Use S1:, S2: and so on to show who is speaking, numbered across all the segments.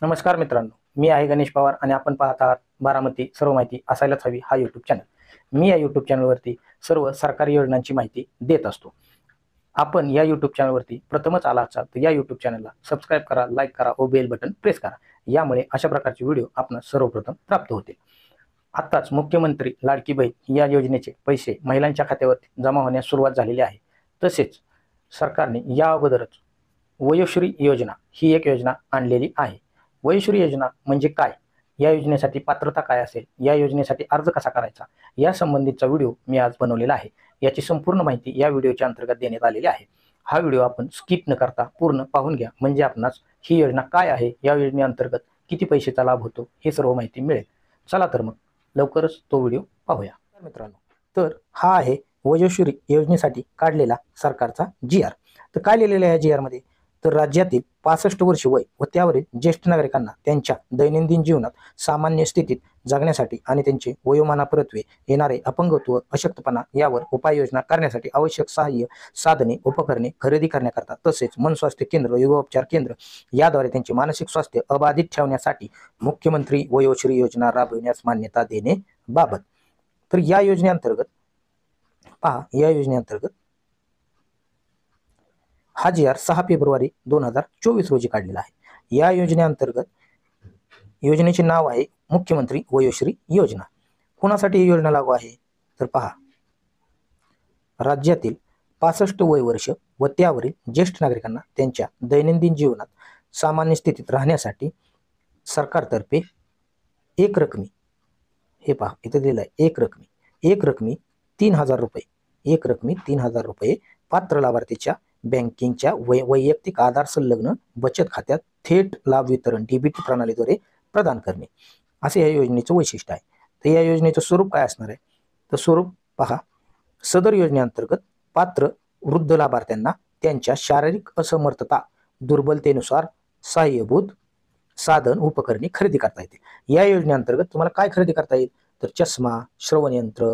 S1: नमस्कार मित्रांनो, मी आहे गणेश पवार आणि आपण पाहत आहात बारामती सर्व माहिती असायलाच हवी हा यूट्यूब चॅनल। मी या यूट्यूब चॅनलवरती सर्व सरकारी योजनांची माहिती देत असतो। आपण या यूट्यूब चॅनलवरती प्रथमच आला असाल तर या यूट्यूब चॅनलला सबस्क्राईब करा, लाईक करा व बेल बटन प्रेस करा। यामुळे अशा प्रकारचे व्हिडिओ आपणास सर्वप्रथम प्राप्त होतील। आताच मुख्यमंत्री लाडकी बहीण या योजनेचे पैसे महिलांच्या खात्यावरती जमा होण्यास सुरुवात झालेली आहे। तसेच सरकारने या अगोदरच वयोश्री योजना ही एक योजना आणलेली आहे। वयोश्री योजना म्हणजे काय, या योजनेसाठी पात्रता काय असेल, या योजनेसाठी अर्ज कसा करायचा, या संबंधीचा व्हिडिओ मी आज बनवलेला आहे। याची संपूर्ण माहिती या व्हिडिओच्या अंतर्गत देण्यात आलेली आहे। हा व्हिडिओ आपण स्किप न करता पूर्ण पाहून घ्या, म्हणजे आपणास ही योजना काय आहे, या योजनेअंतर्गत किती पैशाचा लाभ होतो हे सर्व माहिती मिळेल। चला तर मग लवकरच तो व्हिडिओ पाहूया मित्रांनो। तर हा आहे वयोश्री योजनेसाठी काढलेला सरकारचा GR। तर काय लिहिलेलं आहे GR मध्ये, तर राज्यातील 65 वर्ष वय व त्यावरील ज्येष्ठ नागरिकांना त्यांच्या दैनंदिन जीवनात सामान्य स्थितीत जगण्यासाठी आणि त्यांचे वयोमानापरत्वे येणारे अपंगत्व, अशक्तपणा यावर उपाययोजना करण्यासाठी आवश्यक सहाय्य साधने, उपकरणे खरेदी करण्याकरता तसेच मनस्वास्थ्य केंद्र, योगोपचार केंद्र याद्वारे त्यांचे मानसिक स्वास्थ्य अबाधित ठेवण्यासाठी मुख्यमंत्री वयोश्री योजना राबविण्यास मान्यता देणे बाबत। तर या योजनेअंतर्गत पहा, या योजनेअंतर्गत हा GR 6 फेब्रुवारी 2024 रोजी काढलेला आहे। या योजनेअंतर्गत योजनेचे नाव आहे मुख्यमंत्री वयोश्री योजना। कोणासाठी ही योजना लागू आहे, तर पहा, राज्यातील 65 वय वर्ष व त्यावरील ज्येष्ठ नागरिकांना त्यांच्या दैनंदिन जीवनात सामान्य स्थितीत राहण्यासाठी सरकारतर्फे एक रकमी, हे पहा इथे दिलं आहे एक रकमी 3000 रुपये, एक रकमी 3000 रुपये पात्र लाभार्थीच्या बँकिंगच्या वैयक्तिक आधार संलग्न बचत खात्यात थेट लाभ वितरण DBT प्रणालीद्वारे प्रदान करणे, असे या योजनेचं वैशिष्ट्य आहे। तर या योजनेचं स्वरूप काय असणार आहे, तर स्वरूप पहा, सदर योजनेअंतर्गत पात्र वृद्ध लाभार्थ्यांना त्यांच्या शारीरिक असमर्थता दुर्बलतेनुसार सहाय्यभूत साधन उपकरणे खरेदी करता येतील। या योजनेअंतर्गत तुम्हाला काय खरेदी करता येईल, तर चष्मा, श्रवण यंत्र,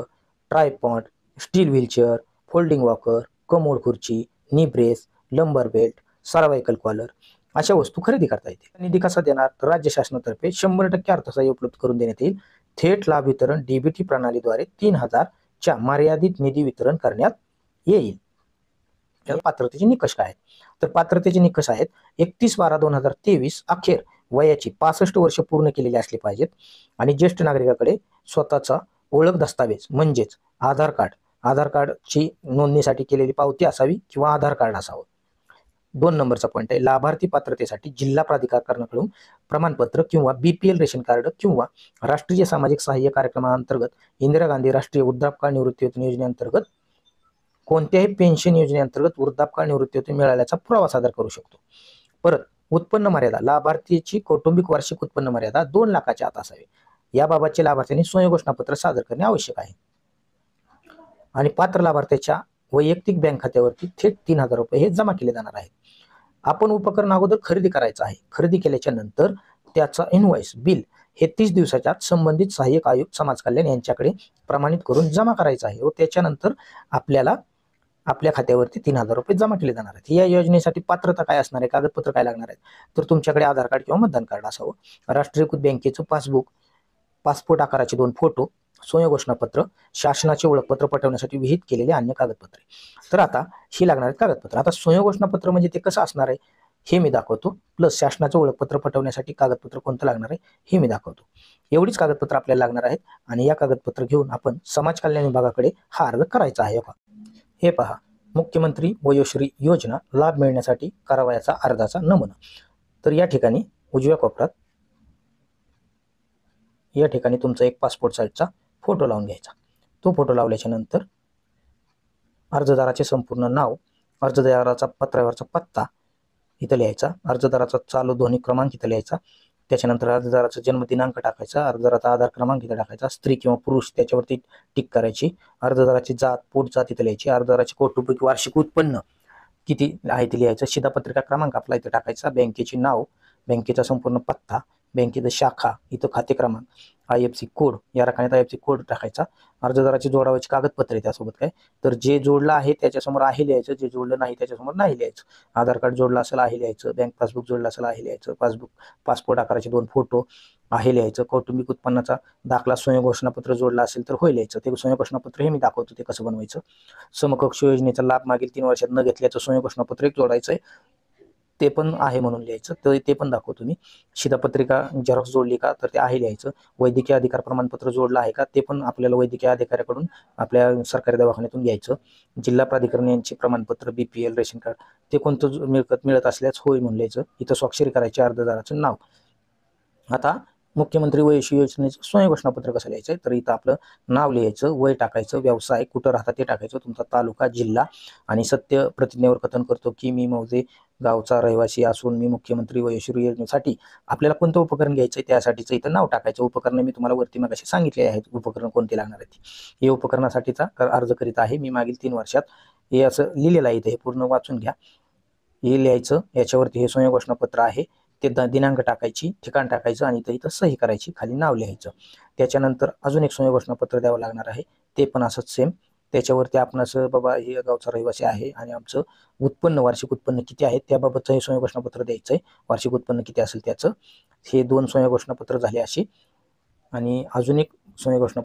S1: tripod, steel wheelchair, folding walker, commode खुर्ची, नी ब्रेस, लंबर बेल्ट, सर्वायकल कॉलर अशा वस्तू खरेदी करता येतील। निधी कसा देणार, तर राज्य शासनातर्फे 100% अर्थसहाय्य उपलब्ध करून देण्यात येईल। थेट लाभ वितरण DBT प्रणालीद्वारे 3000 च्या मर्यादित निधी वितरण करण्यात येईल। पात्रतेचे निकष काय आहेत, तर पात्रतेचे निकष आहेत 31/12/2023 अखेर वयाची 65 वर्ष पूर्ण केलेली असली पाहिजेत आणि ज्येष्ठ नागरिकाकडे स्वतःचा ओळख दस्तावेज म्हणजेच आधार कार्डची नोंदणीसाठी केलेली पावती असावी किंवा आधार कार्ड असावं। 2 नंबरचा पॉईंट आहे, लाभार्थी पात्रतेसाठी जिल्हा प्राधिकरणाकडून प्रमाणपत्र किंवा BPL रेशन कार्ड किंवा राष्ट्रीय सामाजिक सहाय्य कार्यक्रमाअंतर्गत इंदिरा गांधी राष्ट्रीय वृद्धापकाळ निवृत्ती योजनेअंतर्गत कोणत्याही पेन्शन योजनेअंतर्गत वृद्धापकाळ निवृत्ती मिळाल्याचा पुरावा सादर करू शकतो। परत उत्पन्न मर्यादा, लाभार्थीची कौटुंबिक वार्षिक उत्पन्न मर्यादा 2 लाखाच्या आत असावी। याबाबतचे लाभार्थ्यांनी स्वयंघोषणापत्र सादर करणे आवश्यक आहे आणि पात्र लाभार्थ्याच्या वैयक्तिक बँक खात्यावरती थेट 3000 रुपये हे जमा केले जाणार आहेत। आपण उपकरण अगोदर खरेदी करायचं आहे। खरेदी केल्याच्या नंतर त्याचा इनव्हॉइस बिल हे 30 दिवसाच्या आत संबंधित सहाय्यक आयुक्त समाज कल्याण यांच्याकडे प्रमाणित करून जमा करायचं आहे व त्याच्यानंतर आपल्याला आपल्या खात्यावरती 3000 रुपये जमा केले जाणार आहेत। या योजनेसाठी पात्रता काय असणार आहे, कागदपत्र काय लागणार आहेत, तर तुमच्याकडे आधार कार्ड किंवा मतदान कार्ड असावं, राष्ट्रीयकृत बँकेचं पासबुक, पासपोर्ट आकाराचे 2 फोटो, स्वयंघोषणापत्र, शासनाचे ओळखपत्र पटवण्यासाठी विहित केलेले अन्य कागदपत्रे। तर आता ही लागणार आहेत कागदपत्र। आता स्वयंघोषणापत्र म्हणजे ते कसं असणार आहे हे मी दाखवतो, प्लस शासनाचं ओळखपत्र पटवण्यासाठी कागदपत्र कोणतं लागणार आहे हे मी दाखवतो। एवढीच कागदपत्र आपल्याला लागणार आहेत आणि या कागदपत्र घेऊन आपण समाज कल्याण विभागाकडे हा अर्ज करायचा आहे। हे पहा, मुख्यमंत्री वयोश्री योजना लाभ मिळण्यासाठी करावयाचा अर्जाचा नमुना। तर या ठिकाणी उजव्या कोपऱ्यात या ठिकाणी तुमचा एक पासपोर्ट साईजचा फोटो लावून घ्यायचा। तो फोटो लावल्याच्या नंतर अर्जदाराचे संपूर्ण नाव, अर्जदाराचा पत्रावरचा पत्ता इथं लिहायचा, अर्जदाराचा चालू ध्वनी क्रमांक इथं लिहायचा, त्याच्यानंतर अर्जदाराचा जन्मदिनांक टाकायचा, अर्जदाराचा आधार क्रमांक इथं टाकायचा, स्त्री किंवा पुरुष त्याच्यावरती टिक करायची, अर्जदाराची जात, पोट जात इथं लिहायची, अर्जदाराचे कौटुंबिक वार्षिक उत्पन्न किती आहे ते लिहायचं, शिधापत्रिका क्रमांक आपला इथं टाकायचा, बँकेचे नाव, बँकेचा संपूर्ण पत्ता, बँकेचं शाखा, इथं खाते क्रमांक, IFSC कोड, या रकान्यात IFSC कोड टाकायचा. अर्जदाराची जोडावायची कागदपत्रे त्यासोबत काय, तर जे जोडलं आहे त्याच्यासमोर आहे लिहायचं, जे जोडलं नाही त्याच्यासमोर नाही लिहायचं. आधार कार्ड जोडलं असेल आहे लिहायचं, बँक पासबुक जोडलं असेल आहे लिहायचं, पासपोर्ट आकाराचे 2 फोटो आहे लिहायचं, कौटुंबिक उत्पन्नाचा दाखला स्वयं घोषणापत्र जोडला असेल तर होय लिहायचं. ते स्वयं घोषणापत्र हे मी दाखवतो ते कसं बनवायचं. समकक्ष योजनेचा लाभ मागील 3 वर्षात न घेतल्याचं स्वयं घोषणापत्र एक जोडायचं आहे, ते पण आहे म्हणून लिहायचं, तर ते पण दाखवतो मी. शिधापत्रिका झेरॉक्स जोडली का, तर ते आहे लिहायचं. वैद्यकीय अधिकार प्रमाणपत्र जोडलं आहे का, ते पण आपल्याला वैद्यकीय अधिकाऱ्याकडून आपल्या सरकारी दवाखान्यातून घ्यायचं. जिल्हा प्राधिकरण यांचे प्रमाणपत्र, BPL, रेशन कार्ड, ते कोणतं मिळत असल्यास होय म्हणून लिहायचं. इथं स्वाक्षरी करायची, अर्जदाराचं नाव. आता मुख्यमंत्री वयश्री योजनेचं स्वयं घोषणापत्र कसं लिहायचं, तर इथं आपलं नाव लिहायचं, वय टाकायचं, व्यवसाय कुठं राहता ते टाकायचं, तुमचा तालुका, जिल्हा, आणि सत्य प्रतिज्ञेवर कथन करतो की मी मौजे गावचा रहिवासी असून मी मुख्यमंत्री वयश्री योजनेसाठी आपल्याला कोणतं उपकरण घ्यायचं आहे त्यासाठीचं इथं नाव टाकायचं. उपकरण मी तुम्हाला वरती मगाशी सांगितले आहेत, उपकरण कोणते लागणार आहेत. हे उपकरणासाठीचा अर्ज करीत आहे मी मागील 3 वर्षात, हे असं लिहिलेलं आहे इथे, हे पूर्ण वाचून घ्या. हे लिहायचं, याच्यावरती हे स्वयं घोषणापत्र आहे, ते दिनांक टाकायची, ठिकाण टाकायचं, आणि इथं सही करायची, खाली नाव लिहायचं. त्याच्यानंतर अजून एक स्वयं घोषणापत्र द्यावं लागणार आहे, ते पण असंच सेम. त्याच्यावरती आपण असं बाबा हे गावचा रहिवासी आहे आणि आमचं उत्पन्न, वार्षिक उत्पन्न किती आहे त्याबाबतचं हे स्वयं घोषणापत्र द्यायचं आहे, वार्षिक उत्पन्न किती असेल त्याचं. हे 2 स्वयं घोषणापत्र झाले अशी. आणि अजून एक स्वयं घोषणा,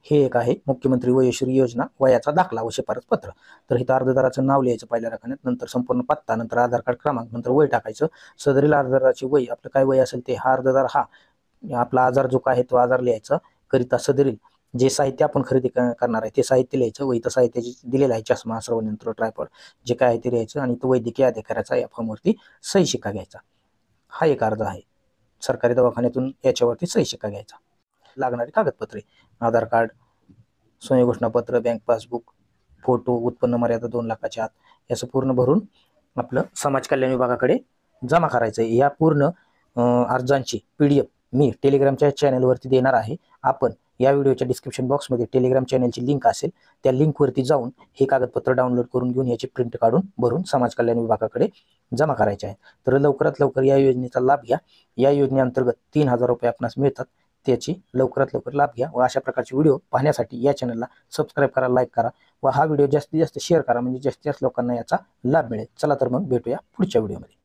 S1: हे एक आहे मुख्यमंत्री वयश्री योजना वयाचा दाखला व शिफारस पत्र. तर इथं अर्जदाराचं नाव लिहायचं पहिल्या रकान्यात, नंतर संपूर्ण पत्ता, नंतर आधार कार्ड क्रमांक, नंतर वय टाकायचं. सदरील अर्जदाराचे वय, आपलं काय वय असेल ते, हा अर्जदार हा आपला आजार जो काय आहे तो आजार लिहायचा करिता सदरील जे साहित्य आपण खरेदी करणार आहे ते साहित्य लिहायचं. व इथं साहित्याची दिलेलं आहे, चष्मा, श्रवणयंत्र, ट्रायपॉड, जे काय आहे ते लिहायचं. आणि तो वैद्यकीय अधिकाऱ्याचा या फॉर्मवरती सही शिक्का घ्यायचा. हा एक अर्ज आहे, सरकारी दवाखान्यातून याच्यावरती सही शिक्का घ्यायचा. लागणारी कागदपत्रे, आधार कार्ड, स्वयं घोषणापत्र, बँक पासबुक, फोटो, उत्पन्न मर्यादा 2 लाखाच्या आत, याचं पूर्ण भरून आपलं समाज कल्याण विभागाकडे जमा करायचं आहे. या पूर्ण अर्जांची PDF मी टेलिग्रामच्या चॅनलवरती देणार आहे. आपण या व्हिडिओच्या डिस्क्रिप्शन बॉक्समध्ये टेलिग्राम चॅनलची लिंक असेल, त्या लिंकवरती जाऊन हे कागदपत्र डाउनलोड करून घेऊन याची प्रिंट काढून भरून समाज कल्याण विभागाकडे जमा करायचे आहे. तर लवकरात लवकर या योजनेचा लाभ घ्या. या योजनेअंतर्गत 3,000 रुपये आपणास मिळतात, त्याची लवकरात लवकर लाभ घ्या. व अशा प्रकारचे व्हिडिओ पाहण्यासाठी या चॅनलला सबस्क्राईब करा, लाईक करा, व हा व्हिडिओ जास्तीत जास्त शेअर करा, म्हणजे जास्तीत जास्त लोकांना याचा लाभ मिळेल. चला तर मग भेटूया पुढच्या व्हिडिओमध्ये.